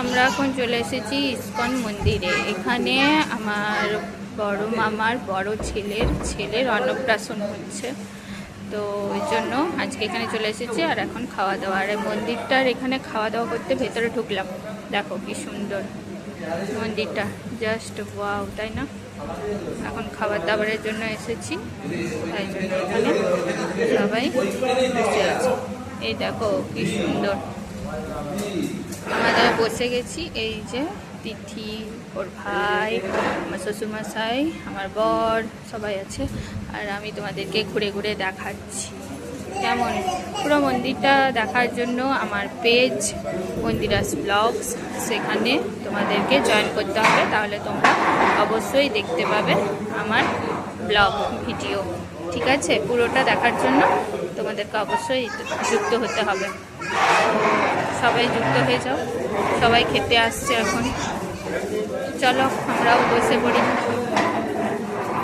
আমরা এখন চলে এসেছি ইসকন মন্দিরে। এখানে আমার বড় মামার বড় ছেলের অন্নপ্রাশন হচ্ছে, তো ওই জন্য আজকে এখানে চলে এসেছি। আর এখন খাওয়া দাওয়া, আর মন্দিরটার এখানে খাওয়া দাওয়া করতে ভেতরে ঢুকলাম। দেখো কি সুন্দর মন্দিরটা, জাস্ট ওয়াও, তাই না? এখন খাবার দাবারের জন্য এসেছি, তাই জন্য এখানে সবাই বসে আছে। এই দেখো কি সুন্দর, আমরা বসে গেছি। এই যে তিথি, ওর ভাই, আমার শ্বশুরমশাই, আমার বর, সবাই আছে। আর আমি তোমাদেরকে ঘুরে ঘুরে দেখাচ্ছি কেমন। পুরো মন্দিরটা দেখার জন্য আমার পেজ মন্দিরাস ব্লগস, সেখানে তোমাদেরকে জয়েন করতে হবে, তাহলে তোমরা অবশ্যই দেখতে পাবে আমার ব্লগ ভিডিও। ঠিক আছে, পুরোটা দেখার জন্য তোমাদেরকে অবশ্যই যুক্ত হতে হবে। সবাই যুক্ত হয়ে যাও, সবাই খেতে আসছে এখন। চলো আমরাও বসে পড়ি।